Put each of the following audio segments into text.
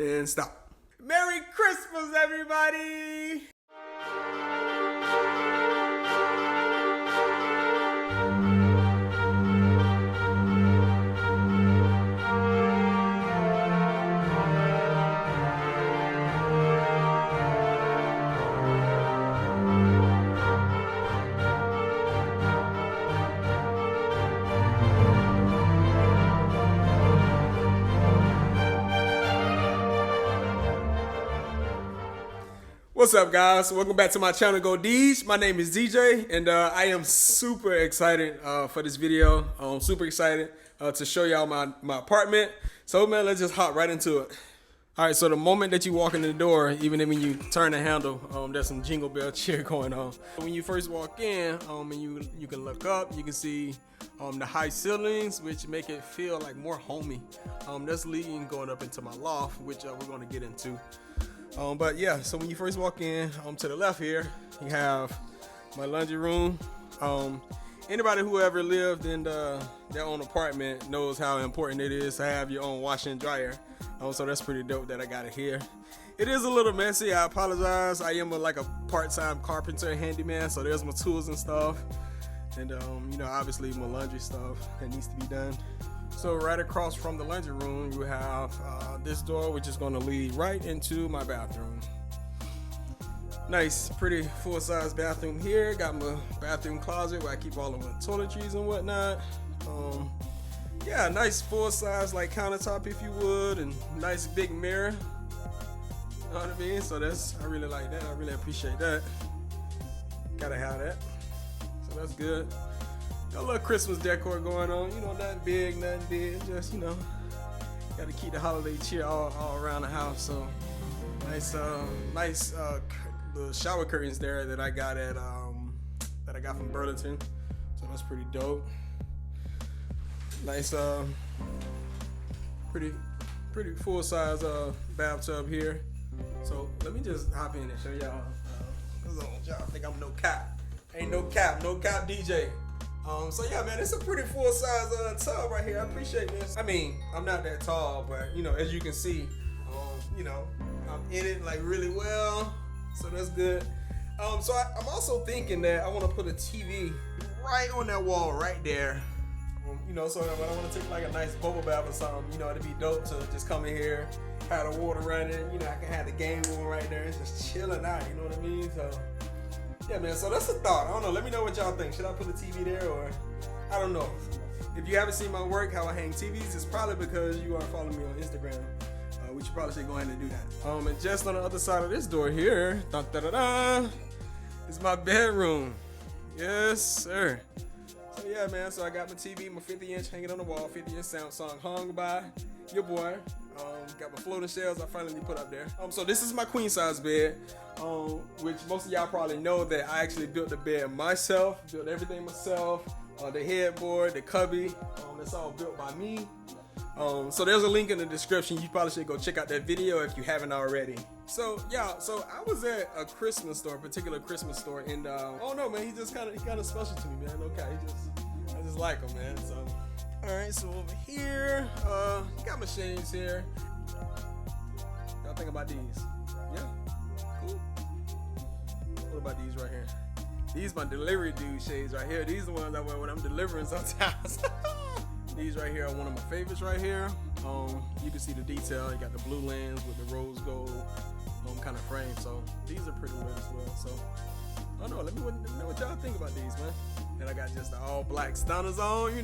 and stop. Merry Christmas, everybody! What's up, guys? Welcome back to my channel, Go D's. My name is DJ, and I am super excited for this video. I'm super excited to show y'all my apartment. So, man, let's just hop right into it. All right, so the moment that you walk in the door, even when you turn the handle, there's some jingle bell cheer going on. When you first walk in, and you can look up, you can see the high ceilings, which make it feel like more homey. That's leading going up into my loft, which we're going to get into. But yeah, so when you first walk in, to the left here, you have my laundry room. Anybody who ever lived in their own apartment knows how important it is to have your own washer and dryer. So that's pretty dope that I got it here. It is a little messy. I apologize. I am like a part-time carpenter and handyman, so there's my tools and stuff, and obviously my laundry stuff that needs to be done. So right across from the laundry room, you have this door, which is going to lead right into my bathroom. Nice, pretty full-size bathroom here. Got my bathroom closet where I keep all of my toiletries and whatnot. Yeah, nice full-size like countertop, if you would, and nice big mirror. You know what I mean? So I really like that. I really appreciate that. Gotta have that. So that's good. Got a little Christmas decor going on, nothing big, just, got to keep the holiday cheer all around the house. So nice the shower curtains there that I got from Burlington. So that's pretty dope. Nice, pretty full size bathtub here. So let me just hop in and show y'all. Y'all think I'm no cap? Ain't no cap DJ. So yeah, man, it's a pretty full-size tub right here. I appreciate this. I mean, I'm not that tall, but as you can see, I'm in it like really well. So that's good. So I'm also thinking that I want to put a TV right on that wall right there. So when I want to take like a nice bubble bath or something, it'd be dope to just come in here, have the water running. I can have the game going right there. It's just chilling out. You know what I mean? So. Yeah, man, so that's a thought. I don't know. Let me know what y'all think. Should I put a TV there, or I don't know. If you haven't seen my work, how I hang TVs, it's probably because you aren't following me on Instagram, which you probably should go ahead and do that. And just on the other side of this door here, is my bedroom. Yes, sir. So yeah, man, so I got my TV, my 50-inch hanging on the wall, 50-inch Samsung hung by your boy. Got my floating shelves I finally put up there. So this is my queen size bed, which most of y'all probably know that I actually built the bed myself, built everything myself. The headboard, the cubby, that's all built by me. So there's a link in the description. You probably should go check out that video if you haven't already. So yeah, so I was at a Christmas store, particular Christmas store, and oh no, man, he kind of special to me, man. Okay, I just like him, man. So. All right, so over here, got my shades here. Y'all think about these? Yeah, cool. What about these right here? These my delivery dude shades right here. These are the ones I wear when I'm delivering sometimes. These right here are one of my favorites right here. You can see the detail. You got the blue lens with the rose gold kind of frame. So these are pretty lit as well. So I don't know. Let me know what y'all think about these, man. And I got just the all black stunners on,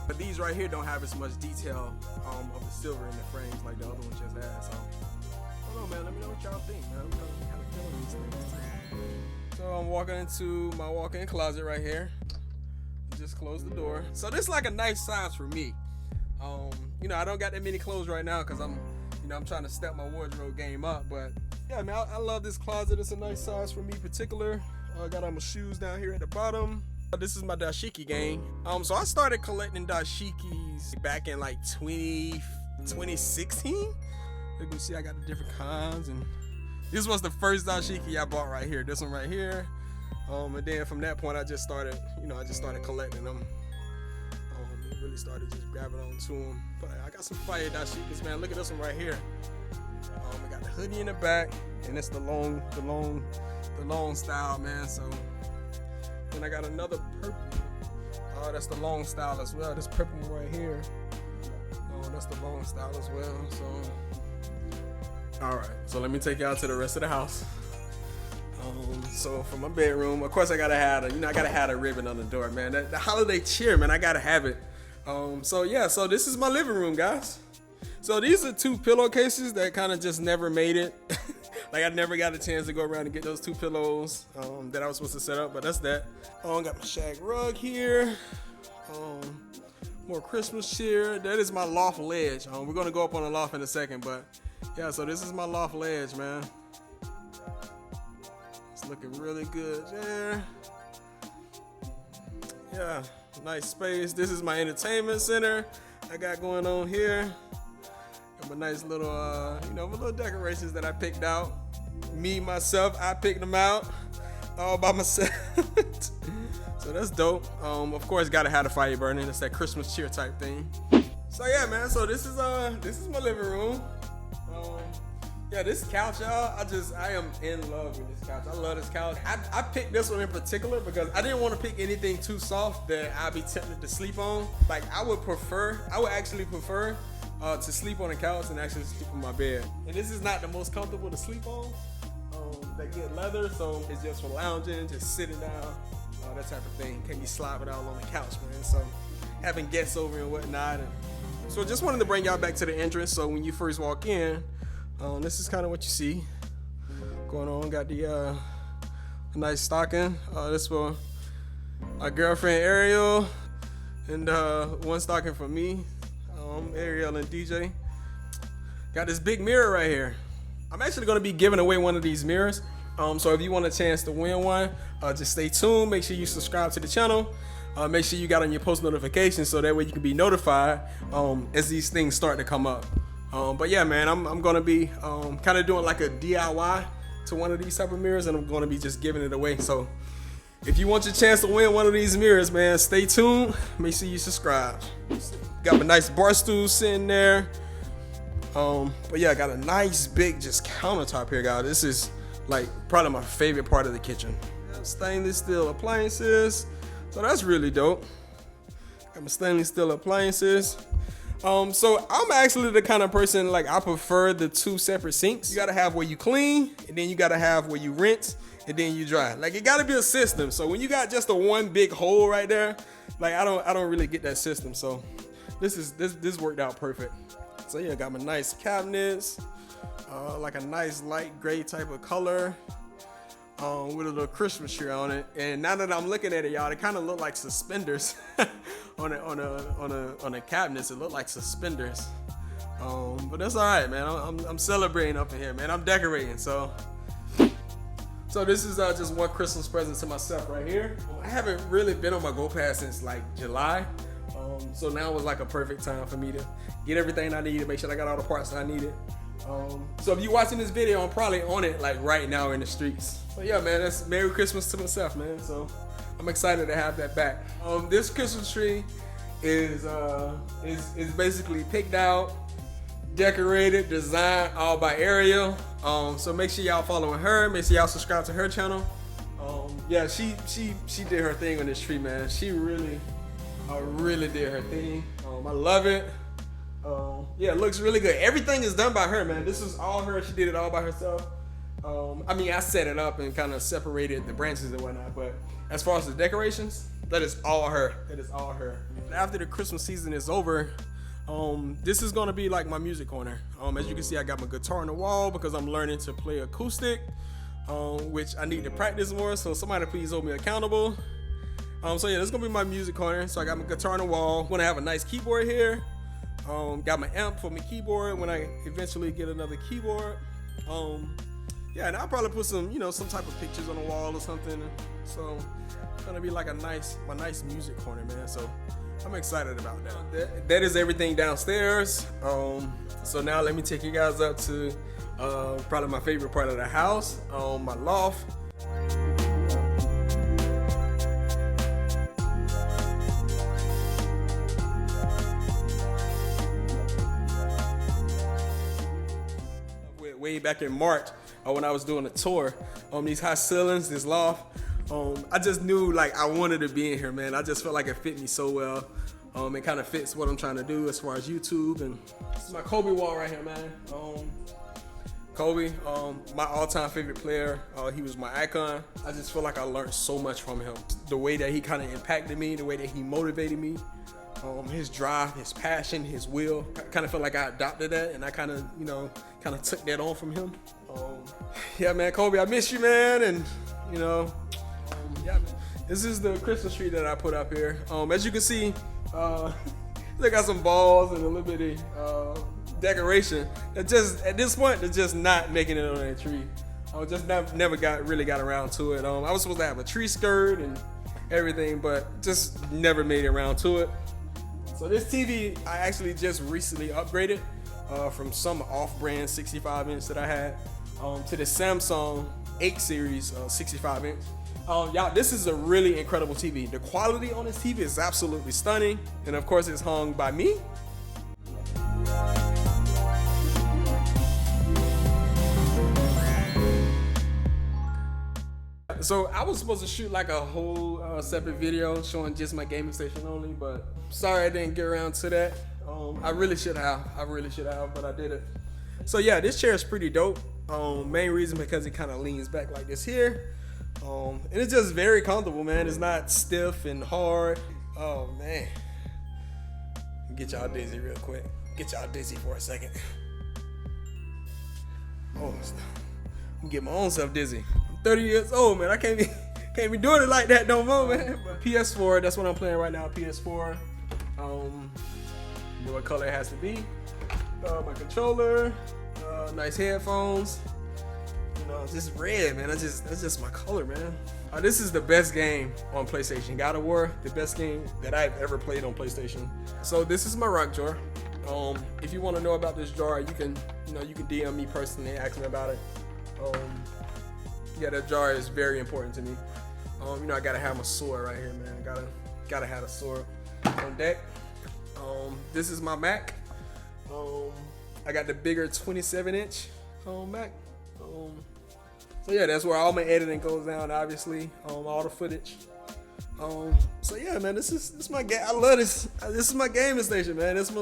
But these right here don't have as much detail of the silver in the frames like the other ones just had. So I don't know, man. Let me know what y'all think, man. I'm kind of feeling these things. So I'm walking into my walk-in closet right here. Just close the door. So this is like a nice size for me. I don't got that many clothes right now because I'm trying to step my wardrobe game up. But yeah, man, I love this closet. It's a nice size for me, particular. I got all my shoes down here at the bottom. This is my dashiki gang. So I started collecting dashikis back in like 2016. You can see I got the different kinds, and this was the first dashiki I bought right here. This one right here. And then from that point, I just started collecting them. Really really started just grabbing on to them. But I got some Fae YT sheets, man. Look at this one right here. I got the hoodie in the back, and it's the long style, man. So then I got another purple. Oh, that's the long style as well. This purple one right here. Oh, that's the long style as well. So, all right. So let me take y'all to the rest of the house. So for my bedroom, of course I gotta have a ribbon on the door, man. The holiday cheer, man. I gotta have it. So yeah. So this is my living room, guys. So these are 2 pillowcases that kind of just never made it. Like I never got a chance to go around and get those 2 pillows that I was supposed to set up, but that's that. Got my shag rug here. More Christmas cheer. That is my loft ledge. We're gonna go up on the loft in a second, but yeah. So this is my loft ledge, man. It's looking really good there. Yeah, nice space. This is my entertainment center I got going on here. Got my nice little, my little decorations that I picked out. Myself, I picked them out all by myself. So that's dope. Of course, gotta have the fire burning. It's that Christmas cheer type thing. So yeah, man. So this is my living room. Yeah, this couch, y'all. I am in love with this couch. I love this couch. I picked this one in particular because I didn't want to pick anything too soft that I'd be tempted to sleep on. Like I would actually prefer to sleep on the couch and actually sleep on my bed. And this is not the most comfortable to sleep on. They get leather, so it's just for lounging, just sitting down, that type of thing. Can't be slobbing out on the couch, man. So having guests over and whatnot. So just wanted to bring y'all back to the entrance. So when you first walk in, this is kind of what you see going on. Got the nice stocking. This for my girlfriend Ariel, and one stocking for me, Ariel and DJ. Got this big mirror right here. I'm actually going to be giving away one of these mirrors. So if you want a chance to win one, just stay tuned. Make sure you subscribe to the channel. Make sure you got on your post notifications so that way you can be notified as these things start to come up. But yeah, man, I'm gonna be kind of doing like a DIY to one of these type of mirrors, and I'm gonna be just giving it away. So if you want your chance to win one of these mirrors, man, stay tuned. Make sure you subscribe. Got my nice bar stool sitting there. But yeah, I got a nice big just countertop here, guys. This is like probably my favorite part of the kitchen. Stainless steel appliances, so that's really dope. Got my stainless steel appliances. So I'm actually the kind of person, like, I prefer the 2 separate sinks. You gotta have where you clean, and then you gotta have where you rinse, and then you dry. Like, it gotta be a system. So when you got just a one big hole right there, like, I don't really get that system. So this worked out perfect. So yeah, got my nice cabinets, like a nice light gray type of color, with a little Christmas tree on it. And now that I'm looking at it, y'all, it kind of look like suspenders on the cabinets. It look like suspenders. But that's all right, man. I'm celebrating up in here, man. I'm decorating. So this is just one Christmas present to myself right here. I haven't really been on my Go Pass since like July. So now was like a perfect time for me to get everything I needed, make sure I got all the parts that I needed. So if you're watching this video, I'm probably on it like right now in the streets. So yeah, man, that's Merry Christmas to myself, man. So I'm excited to have that back. This Christmas tree is basically picked out, decorated, designed all by Ariel. So make sure y'all following her. Make sure y'all subscribe to her channel. Yeah, she did her thing on this tree, man. She really did her thing. I love it. Yeah, it looks really good. Everything is done by her, man. This is all her. She did it all by herself. I mean, I set it up and kind of separated the branches and whatnot, but as far as the decorations, that is all her. That is all her. After the Christmas season is over, this is gonna be like my music corner. As you can see, I got my guitar on the wall because I'm learning to play acoustic, which I need to practice more. So somebody please hold me accountable. So yeah, this is gonna be my music corner. So I got my guitar on the wall. I'm gonna have a nice keyboard here. Got my amp for my keyboard when I eventually get another keyboard. Yeah, and I'll probably put some, some type of pictures on the wall or something. So it's gonna be like my nice music corner, man. So I'm excited about that. That is everything downstairs. So now let me take you guys up to probably my favorite part of the house, my loft. way back in March when I was doing a tour. These high ceilings, this loft. I just knew like I wanted to be in here, man. I just felt like it fit me so well. It kind of fits what I'm trying to do as far as YouTube. And this is my Kobe wall right here, man. Kobe, my all-time favorite player. He was my icon. I just feel like I learned so much from him. The way that he kind of impacted me, the way that he motivated me, his drive, his passion, his will. I kind of felt like I adopted that, and I kind of, kind of took that on from him. Yeah, man, Kobe, I miss you, man, and yeah, man. This is the Christmas tree that I put up here. As you can see, they got some balls and a little bit of decoration that just at this point they're just not making it on that tree. I just never really got around to it. I was supposed to have a tree skirt and everything, but just never made it around to it. So this TV I actually just recently upgraded from some off-brand 65-inch that I had to the Samsung 8 series 65-inch. Y'all, this is a really incredible TV. The quality on this TV is absolutely stunning, and of course it's hung by me. So I was supposed to shoot like a whole separate video showing just my gaming station only, but sorry I didn't get around to that. I really should have, but I didn't. So yeah, this chair is pretty dope. Main reason because it kind of leans back like this here. And it's just very comfortable, man. It's not stiff and hard. Oh man. Get y'all dizzy real quick. Get y'all dizzy for a second. Oh, I'm getting my own self dizzy. 30 years old, man. I can't be doing it like that no more, man. But PS4, that's what I'm playing right now. PS4. What color it has to be. My controller. Nice headphones. Just red, man. That's just my color, man. This is the best game on PlayStation. God of War, the best game that I've ever played on PlayStation. So this is my rock jar. If you want to know about this jar, you can DM me personally and ask me about it. Yeah, that jar is very important to me. I gotta have my sword right here, man. Gotta have a sword on deck. This is my Mac. I got the bigger 27-inch Mac. So yeah, that's where all my editing goes down, obviously. All the footage. So yeah, man, this is my game. I love this. This is my gaming station, man. This is my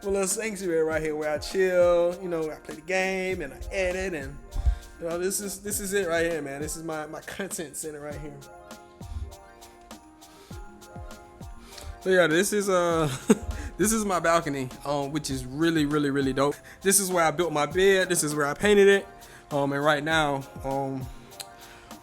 little sanctuary right here where I chill. I play the game and I edit, and this is it right here, man. This is my content center right here. So yeah, this is this is my balcony, which is really, really, really dope. This is where I built my bed. This is where I painted it. And right now,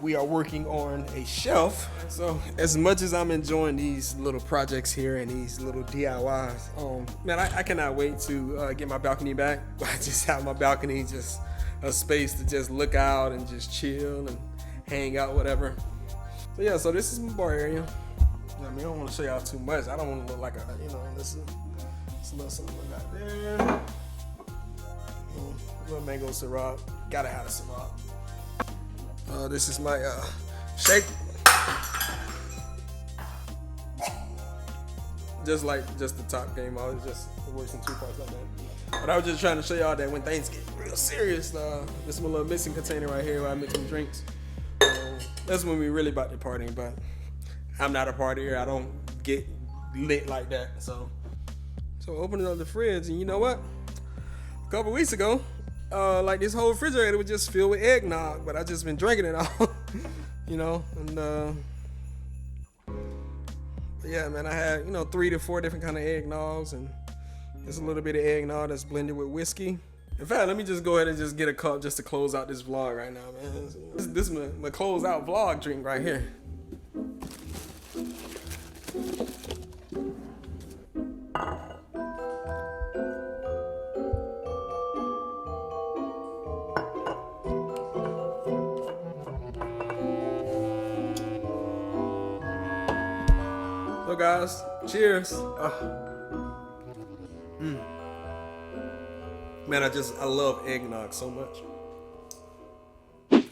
we are working on a shelf. So as much as I'm enjoying these little projects here and these little DIYs, man, I cannot wait to get my balcony back. I just have my balcony, just a space to just look out and just chill and hang out, whatever. So yeah, so this is my bar area. I don't want to show y'all too much. I don't want to look like this is a little something like that there. Little mango Ciroc. Gotta have a Ciroc. This is my shake. Just the top game. I was just works in 2 parts like that. But I was just trying to show y'all that when things get real serious, this is my little mixing container right here where I mix some drinks. That's when we really about to party, but I'm not a partier. I don't get lit like that. So opening up the fridge, and you know what? A couple weeks ago, like this whole refrigerator was just filled with eggnog, but I just been drinking it all, and yeah, man, I had 3 to 4 different kind of eggnogs, and there's a little bit of eggnog that's blended with whiskey. In fact, let me just go ahead and just get a cup just to close out this vlog right now, man. This is my close out vlog drink right here. So guys, cheers. Man, I love eggnog so much.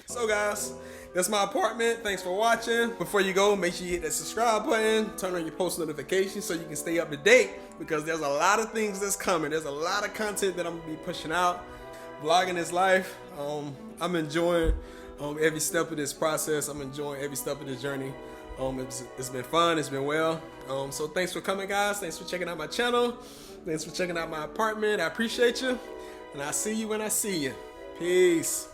So guys, that's my apartment. Thanks for watching. Before you go, make sure you hit that subscribe button, turn on your post notifications so you can stay up to date, because there's a lot of things that's coming. There's a lot of content that I'm gonna be pushing out. vlogging is life. I'm enjoying every step of this process. I'm enjoying every step of this journey. It's been fun. It's been well. So thanks for coming, guys. Thanks for checking out my channel. Thanks for checking out my apartment. I appreciate you. And I'll see you when I see you. Peace.